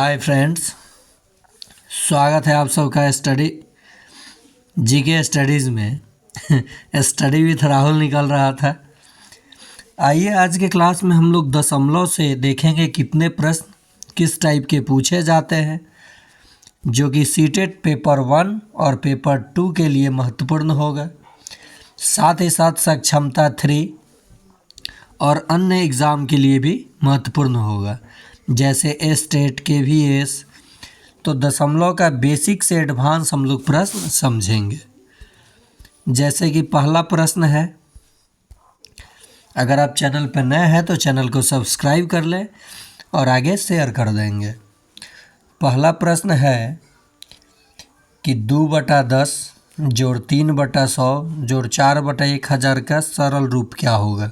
Hi friends, स्वागत है आप सबका जीके स्टडीज़ में। स्टडी विथ राहुल निकल रहा था। आइए आज के क्लास में हम लोग दशमलव से देखेंगे कितने प्रश्न किस टाइप के पूछे जाते हैं, जो कि सीटेट पेपर 1 और पेपर 2 के लिए महत्वपूर्ण होगा। साथ ही साथ सक्षमता 3 और अन्य एग्ज़ाम के लिए भी महत्वपूर्ण होगा, जैसे स्टेट KVS। तो दशमलव का बेसिक से एडवांस हम लोग प्रश्न समझेंगे। जैसे कि पहला प्रश्न है, अगर आप चैनल पर नए हैं तो चैनल को सब्सक्राइब कर लें और आगे शेयर कर देंगे। पहला प्रश्न है कि 2/10 जोड़ 3/100 जोड़ 4/1000 का सरल रूप क्या होगा।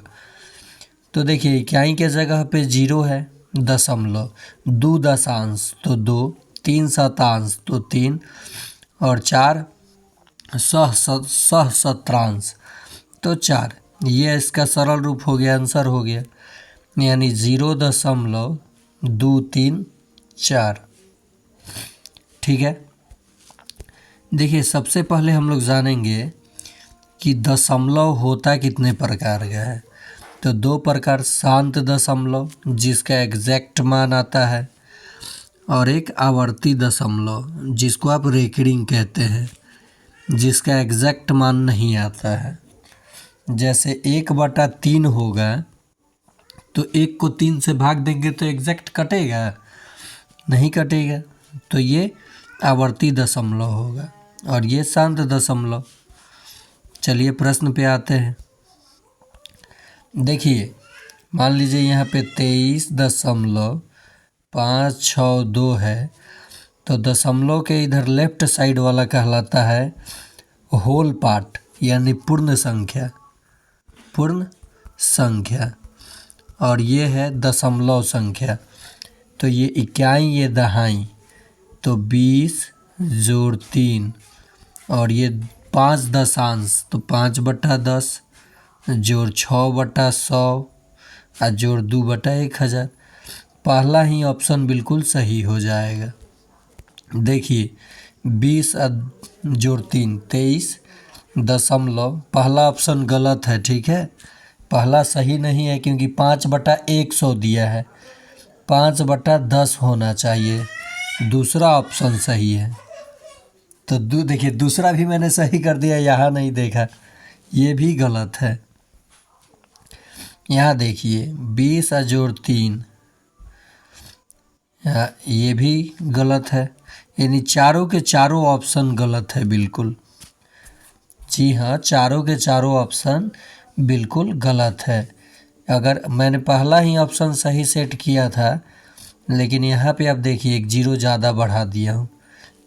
तो देखिए, इकाई के जगह पे 0 है, दशमलव, 2 दशांश तो 2, 3 शतांश तो 3 और 4 सहस्त्रांश तो 4। ये इसका सरल रूप हो गया, आंसर हो गया, यानी 0.234। ठीक है। देखिए, सबसे पहले हम लोग जानेंगे कि दशमलव होता कितने प्रकार का है। तो 2 प्रकार, शांत दशमलव जिसका एग्जैक्ट मान आता है, और एक आवर्ती दशमलव जिसको आप रेकरिंग कहते हैं, जिसका एग्जैक्ट मान नहीं आता है। जैसे 1/3 होगा तो 1 को 3 से भाग देंगे तो एग्जैक्ट कटेगा? नहीं कटेगा। तो ये आवर्ती दशमलव होगा और ये शांत दशमलव। चलिए प्रश्न पे आते हैं। देखिए, मान लीजिए यहाँ पे 23.562 है, तो दशमलव के इधर लेफ्ट साइड वाला कहलाता है होल पार्ट, यानी पूर्ण संख्या, और ये है दशमलव संख्या। तो ये इकाई, ये दहाई, तो 20 जोड़ 3, और ये 5 दशांश तो 5/10 जोड़ 6/100 और जोड़ 2/1000। पहला ही ऑप्शन बिल्कुल सही हो जाएगा। देखिए, 20 जोड़ 3 23 दशमलव, पहला ऑप्शन गलत है। ठीक है, पहला सही नहीं है क्योंकि 5/100 दिया है, 5/10 होना चाहिए। दूसरा ऑप्शन सही है। तो देखिए, दूसरा भी मैंने सही कर दिया, यहाँ नहीं देखा, ये भी गलत है। यहाँ देखिए, 20 जोड़ 3, ये भी गलत है, यानी चारों के चारों ऑप्शन गलत है बिल्कुल। जी हाँ, चारों के चारों ऑप्शन बिल्कुल गलत है। अगर मैंने पहला ही ऑप्शन सही सेट किया था, लेकिन यहाँ पे आप देखिए एक 0 ज़्यादा बढ़ा दिया हूँ।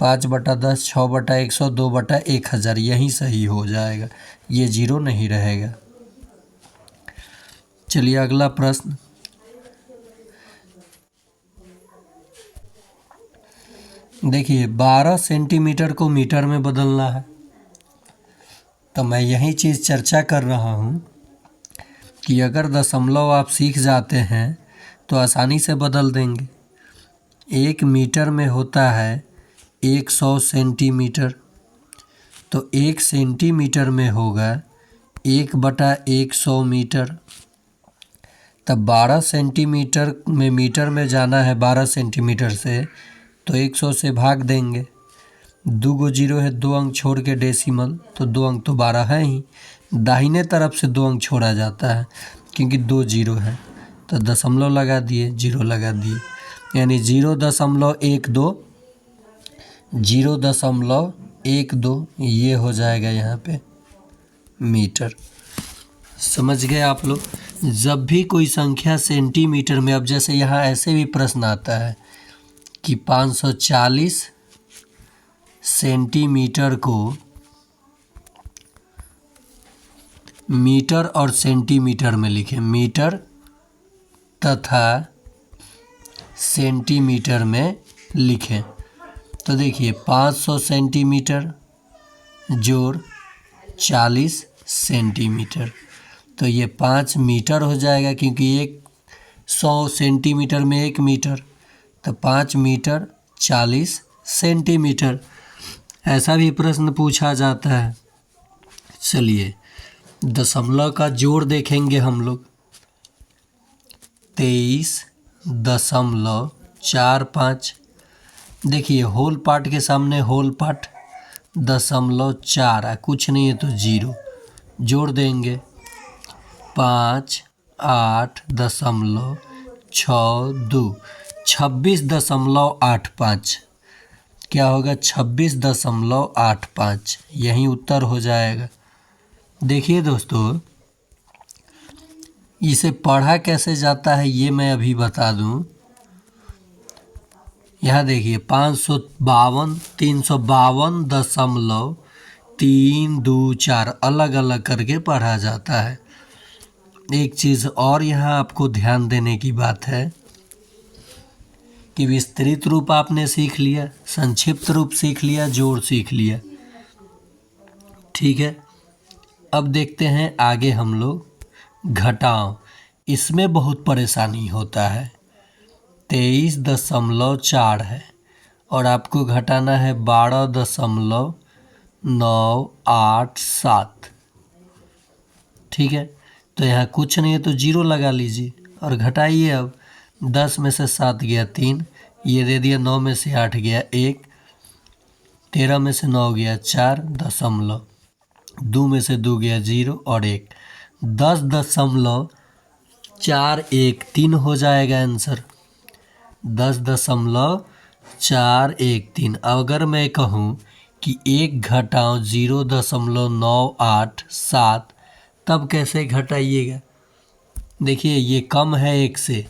5/10, 6/100, 2/1000, यही सही हो जाएगा, ये 0 नहीं रहेगा। चलिए अगला प्रश्न। देखिए, 12 सेंटीमीटर को मीटर में बदलना है। तो मैं यही चीज़ चर्चा कर रहा हूँ कि अगर दशमलव आप सीख जाते हैं तो आसानी से बदल देंगे। 1 मीटर में होता है 100 सेंटीमीटर, तो 1 सेंटीमीटर में होगा 1/100 मीटर। तब 12 सेंटीमीटर में मीटर में जाना है 12 सेंटीमीटर से, तो 100 से भाग देंगे। 2 गो 0 है, 2 अंक छोड़ के डेसिमल, तो 2 अंक तो 12 है ही। दाहिने तरफ से 2 अंक छोड़ा जाता है क्योंकि 2 0 है, तो दशमलव लगा दिए, 0 लगा दिए, यानी 0.12 ये हो जाएगा यहाँ पे मीटर। समझ गए आप लोग? जब भी कोई संख्या सेंटीमीटर में, अब जैसे यहाँ ऐसे भी प्रश्न आता है कि 540 सेंटीमीटर को मीटर और सेंटीमीटर में लिखें, मीटर तथा सेंटीमीटर में लिखें। तो देखिए, 500 सेंटीमीटर जोड़ 40 सेंटीमीटर, तो ये 5 मीटर हो जाएगा, क्योंकि 100 सेंटीमीटर में 1 मीटर, तो 5 मीटर 40 सेंटीमीटर। ऐसा भी प्रश्न पूछा जाता है। चलिए दशमलव का जोड़ देखेंगे हम लोग। 23.45। देखिए होल पार्ट के सामने होल पार्ट 0.4 है, कुछ नहीं है तो 0 जोड़ देंगे। 5 8.62 26.85। क्या होगा 26.85, यही उत्तर हो जाएगा। देखिए दोस्तों इसे पढ़ा कैसे जाता है ये मैं अभी बता दूं। यहाँ देखिए 552 352.324 अलग अलग करके पढ़ा जाता है। एक चीज़ और यहाँ आपको ध्यान देने की बात है कि विस्तृत रूप आपने सीख लिया, संक्षिप्त रूप सीख लिया, जोड़ सीख लिया, ठीक है। अब देखते हैं आगे हम लोग घटाव। इसमें बहुत परेशानी होता है। 23.4 है और आपको घटाना है 12.987, ठीक है। तो यहाँ कुछ नहीं है तो 0 लगा लीजिए और घटाइए। अब 10 में से 7 गया 3, ये दे दिया 9 में से 8 गया 1, 13 में से 9 गया 4 दशमलव, 2 में से 2 गया 0 और 1, 10.413 हो जाएगा आंसर। 10.413। अगर मैं कहूँ कि 1 घटाओ 0.987 तब कैसे घटाइएगा। देखिए ये कम है 1 से,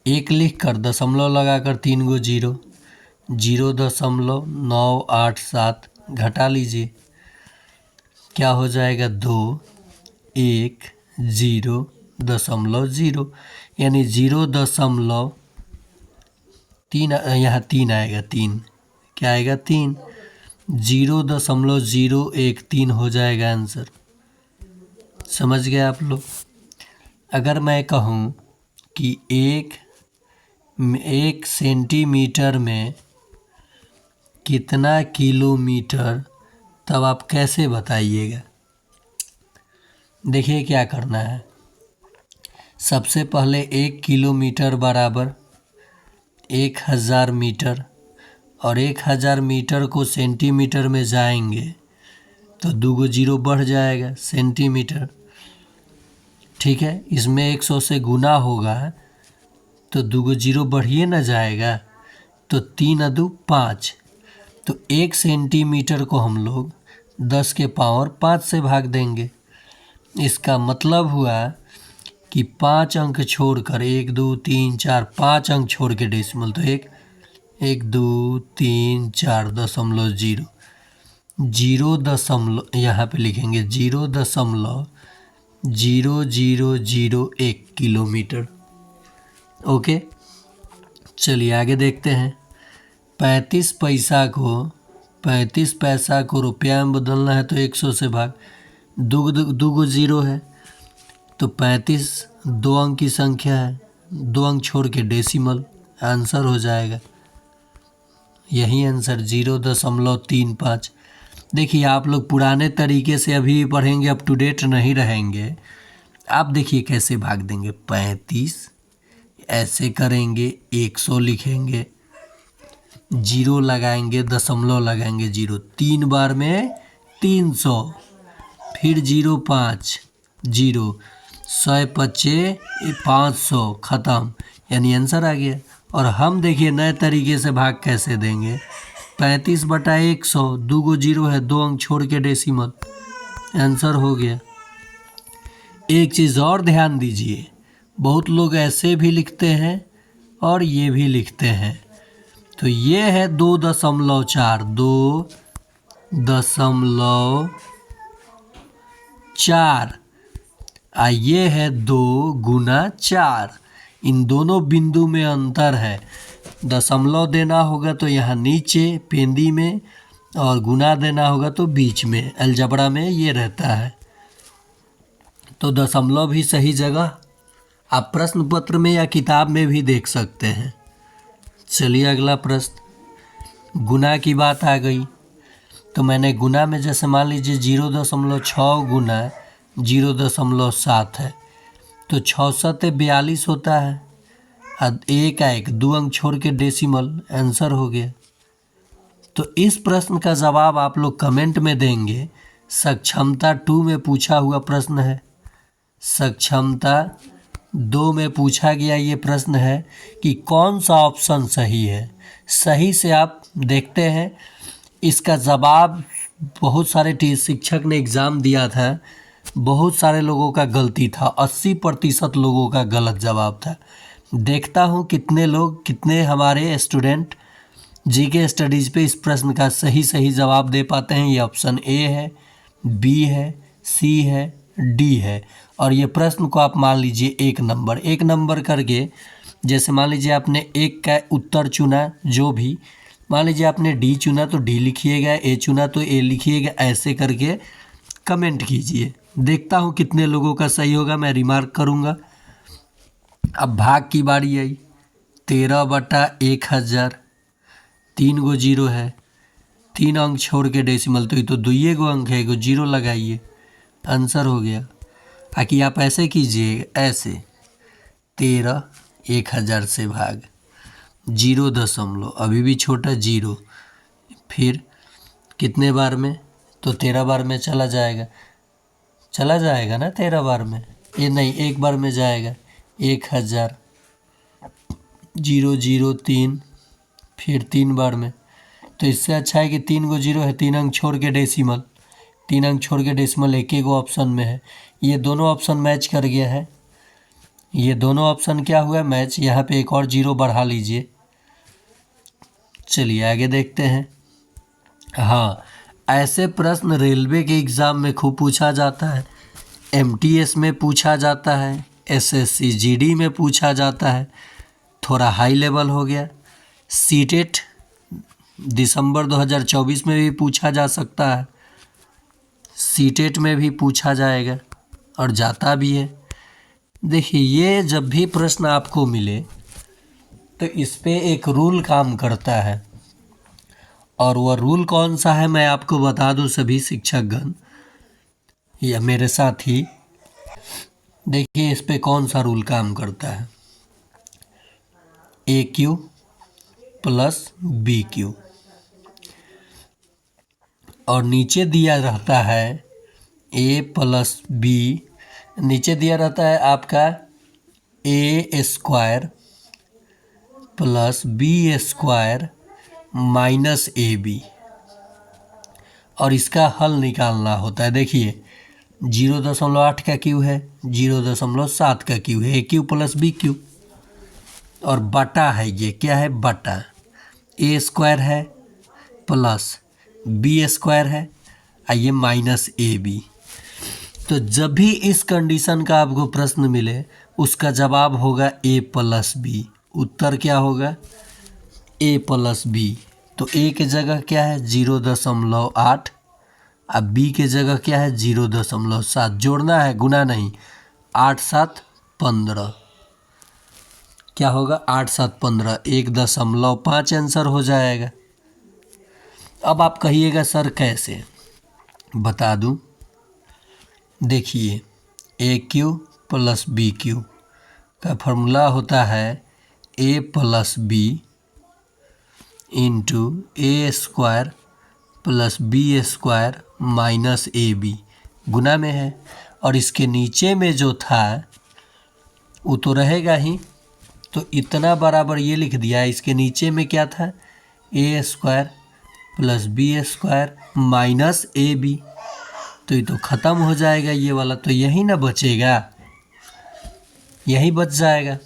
1 लिख कर दशमलव लगाकर 3 गो 0, 0.987 घटा लीजिए। क्या हो जाएगा 2 1 0.0, यानी 0.3, यहाँ 3 आएगा, 3 क्या आएगा 3, 0.013 हो जाएगा आंसर। समझ गए आप लोग। अगर मैं कहूँ कि 1 सेंटीमीटर में कितना किलोमीटर, तब आप कैसे बताइएगा। देखिए क्या करना है। सबसे पहले 1 किलोमीटर बराबर 1000 मीटर, और 1000 मीटर को सेंटीमीटर में जाएंगे तो 2 गो 0 बढ़ जाएगा सेंटीमीटर, ठीक है। इसमें 100 से गुना होगा तो 2 गो 0 बढ़िए ना जाएगा, तो 3 2 5। तो 1 सेंटीमीटर को हम लोग 10 के पावर 5 से भाग देंगे। इसका मतलब हुआ कि 5 अंक छोड़कर 1 2 3 4 5 अंक छोड़ के डेसिमल, तो 1 2 3 4.0, 0 यहाँ पे लिखेंगे 0.0001 किलोमीटर। ओके चलिए आगे देखते हैं। 35 पैसा को रुपया में बदलना है तो 100 से भाग, 2 गो 0 है तो 35 2 अंक की संख्या है, 2 अंक छोड़ के डेसिमल, आंसर हो जाएगा यही आंसर 0.35। देखिए आप लोग पुराने तरीके से अभी भी पढ़ेंगे, अप टू डेट नहीं रहेंगे। आप देखिए कैसे भाग देंगे। 35 ऐसे करेंगे, 100 लिखेंगे, 0 लगाएंगे, दशमलव लगाएंगे 0, 3 बार में 300, फिर 0 5 0, 100 25 500 ख़त्म, यानी आंसर आ गया। और हम देखिए नए तरीके से भाग कैसे देंगे। 35/100, 2 गो 0 है, 2 अंक छोड़ के डेसिमल, आंसर हो गया। एक चीज़ और ध्यान दीजिए, बहुत लोग ऐसे भी लिखते हैं और ये भी लिखते हैं। तो ये है 2.4, 2.4, ये है 2 गुना 4। इन दोनों बिंदु में अंतर है। दशमलव देना होगा तो यहाँ नीचे पेंदी में, और गुना देना होगा तो बीच में, अलजबरा में ये रहता है। तो दशमलव भी सही जगह आप प्रश्न पत्र में या किताब में भी देख सकते हैं। चलिए अगला प्रश्न, गुना की बात आ गई। तो मैंने गुना में जैसे मान लीजिए 0.6 गुना 0.7 है, तो 6 सत्ते 42 होता है। अब एक का एक 2 अंक छोड़ के डेसिमल, आंसर हो गया। तो इस प्रश्न का जवाब आप लोग कमेंट में देंगे। सक्षमता 2 में पूछा हुआ प्रश्न है। सक्षमता 2 में पूछा गया ये प्रश्न है कि कौन सा ऑप्शन सही है। सही से आप देखते हैं इसका जवाब। बहुत सारे शिक्षक ने एग्ज़ाम दिया था, बहुत सारे लोगों का गलती था, 80% लोगों का गलत जवाब था। देखता हूँ कितने हमारे स्टूडेंट जीके स्टडीज़ पे इस प्रश्न का सही जवाब दे पाते हैं। ये ऑप्शन ए है, बी है, सी है, डी है। और ये प्रश्न को आप मान लीजिए एक नंबर करके, जैसे मान लीजिए आपने एक का उत्तर चुना, जो भी मान लीजिए आपने डी चुना तो डी लिखिएगा, ए चुना तो ए लिखिएगा, ऐसे करके कमेंट कीजिए। देखता हूँ कितने लोगों का सही होगा, मैं रिमार्क करूँगा। अब भाग की बारी आई। 13/1000, 3 गो जीरो है, 3 अंक छोड़ के डेसिमल, तो ये तो 2 गो अंक है, एगो जीरो लगाइए, आंसर हो गया। ताकि आप ऐसे कीजिए, ऐसे 13 1000 से भाग 0 अभी भी छोटा जीरो, फिर कितने बार में, तो 13 बार में चला जाएगा ना 13 बार में, ये नहीं एक बार में जाएगा। 1000 0 3, फिर 3 बार में। तो इससे अच्छा है कि 3 गो जीरो है, 3 अंक छोड़ के डेसिमल, 3 अंक छोड़ के डेसिमल एक गो ऑप्शन में है। ये दोनों ऑप्शन मैच कर गया है, ये दोनों ऑप्शन क्या हुआ मैच। यहाँ पे एक और जीरो बढ़ा लीजिए। चलिए आगे देखते हैं। हाँ, ऐसे प्रश्न रेलवे के एग्ज़ाम में खूब पूछा जाता है, एमटीएस में पूछा जाता है, एसएससी जीडी में पूछा जाता है। थोड़ा हाई लेवल हो गया। सीटेट दिसंबर 2024 में भी पूछा जा सकता है, सीटेट में भी पूछा जाएगा और जाता भी है। देखिए, ये जब भी प्रश्न आपको मिले तो इस पे एक रूल काम करता है, और वह रूल कौन सा है मैं आपको बता दूं सभी शिक्षकगण या मेरे साथी। देखिए इस पे कौन सा रूल काम करता है। AQ प्लस BQ, और नीचे दिया रहता है A प्लस B, नीचे दिया रहता है आपका A² plus B² minus AB, और इसका हल निकालना होता है। देखिए 0.8 का क्यू है, 0.7 का क्यू है, AQ प्लस BQ, और बटा है, ये क्या है बटा, A² है प्लस B² है, ये माइनस AB। तो जब भी इस कंडीशन का आपको प्रश्न मिले उसका जवाब होगा A प्लस B। उत्तर क्या होगा A प्लस B। तो A के जगह क्या है 0.8, अब B के जगह क्या है 0.7। जोड़ना है, गुना नहीं। 8 7 15, क्या होगा 8 7 15, 1.5 आंसर हो जाएगा। अब आप कहिएगा सर कैसे, बता दूं। देखिए AQ प्लस BQ का फॉर्मूला होता है A plus B into A² plus B² minus AB, गुना में है। और इसके नीचे में जो था वो तो रहेगा ही, तो इतना बराबर ये लिख दिया। इसके नीचे में क्या था A² plus B² minus AB, तो ये तो ख़त्म हो जाएगा ये वाला, तो यही ना बचेगा, यही बच जाएगा।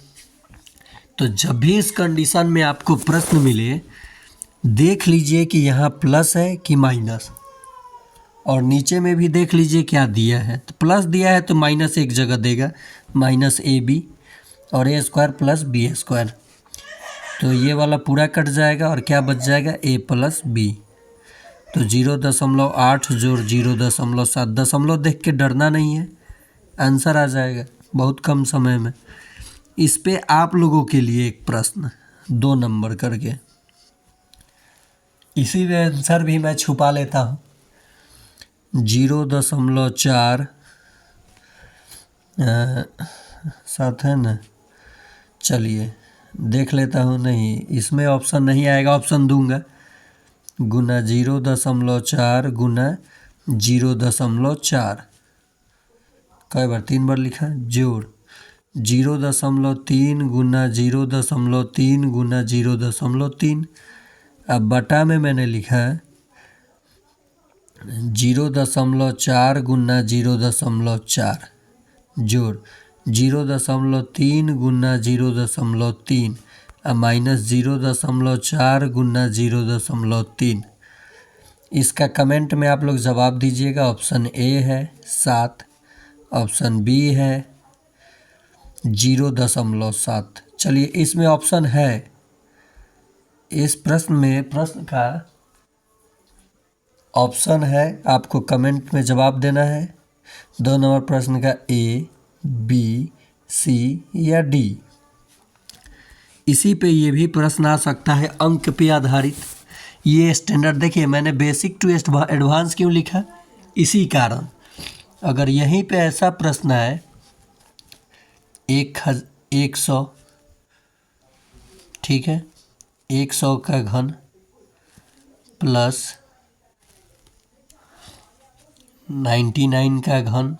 तो जब भी इस कंडीशन में आपको प्रश्न मिले देख लीजिए कि यहाँ प्लस है कि माइनस, और नीचे में भी देख लीजिए क्या दिया है। तो प्लस दिया है तो माइनस एक जगह देगा, माइनस AB, और A² प्लस B², तो ये वाला पूरा कट जाएगा और क्या बच जाएगा A प्लस B। तो 0.8 जोड़ 0.7, दशमलव देख के डरना नहीं है, आंसर आ जाएगा बहुत कम समय में। इस पे आप लोगों के लिए एक प्रश्न, 2 नंबर करके। इसी में आंसर भी मैं छुपा लेता हूँ। 0.4 साथ है ना, चलिए देख लेता हूँ। नहीं, इसमें ऑप्शन नहीं आएगा, ऑप्शन दूंगा। गुना 0.4 गुना 0.4, कई बार 3 बार लिखा, जोड़ 0.3 गुना 0.3 गुना 0.3। अब बटा में मैंने लिखा 0.4 गुना 0.4, जोड़ 0.3 गुना 0.3 और माइनस 0.4 गुना 0.3। इसका कमेंट में आप लोग जवाब दीजिएगा। ऑप्शन ए है 7, ऑप्शन बी है 0.7। चलिए, इसमें ऑप्शन है, इस प्रश्न में प्रश्न का ऑप्शन है, आपको कमेंट में जवाब देना है। 2 नंबर प्रश्न का ए, बी, सी या डी। इसी पे ये भी प्रश्न आ सकता है अंक पे आधारित। ये स्टैंडर्ड देखिए, मैंने बेसिक टू एडवांस क्यों लिखा, इसी कारण। अगर यहीं पे ऐसा प्रश्न है 100, ठीक है, 100 का घन प्लस 99 का घन,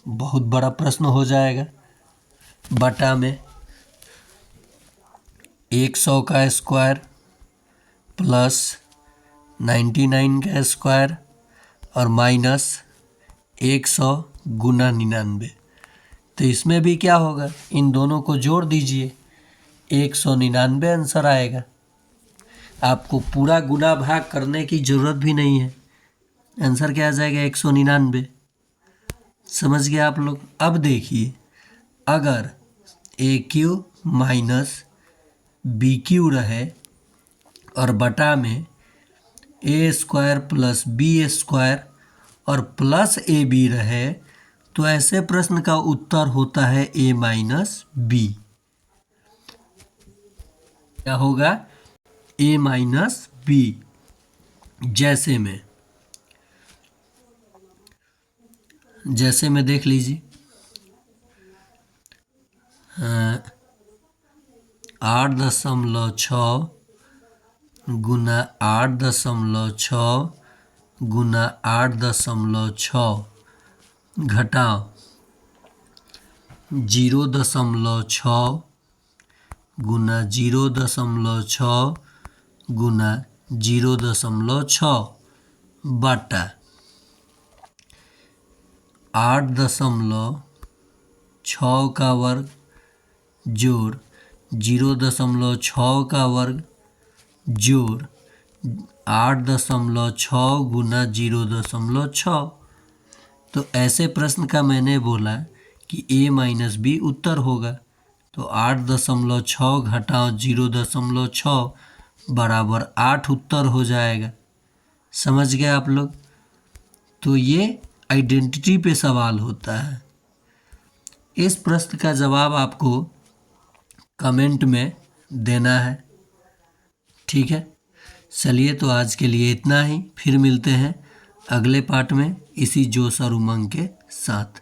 बहुत बड़ा प्रश्न हो जाएगा। बटा में 100 का स्क्वायर प्लस 99 का स्क्वायर और माइनस 100 गुना 99। तो इसमें भी क्या होगा, इन दोनों को जोड़ दीजिए, 199 आंसर आएगा। आपको पूरा गुना भाग करने की ज़रूरत भी नहीं है, आंसर क्या आ जाएगा 199। समझ गए आप लोग। अब देखिए, अगर ए क्यू माइनस बी क्यू रहे और बटा में ए स्क्वायर प्लस बी स्क्वायर और प्लस ए बी रहे, तो ऐसे प्रश्न का उत्तर होता है ए माइनस बी। क्या होगा, ए माइनस बी। जैसे में देख लीजिए, 8.6 गुना 8.6 गुना 8.6 घटाओ 0.6 गुना 0.6 गुना 0.6 बटा 8.6 का वर्ग जोड़ 0.6 का वर्ग जोड़ 8.6 गुना 0.6। तो ऐसे प्रश्न का मैंने बोला कि ए माइनस बी उत्तर होगा। तो 8.6 घटाओ 0.6 बराबर 8 उत्तर हो जाएगा। समझ गए आप लोग। तो ये आइडेंटिटी पे सवाल होता है। इस प्रश्न का जवाब आपको कमेंट में देना है, ठीक है। चलिए, तो आज के लिए इतना ही, फिर मिलते हैं अगले पार्ट में इसी जोश और उमंग के साथ।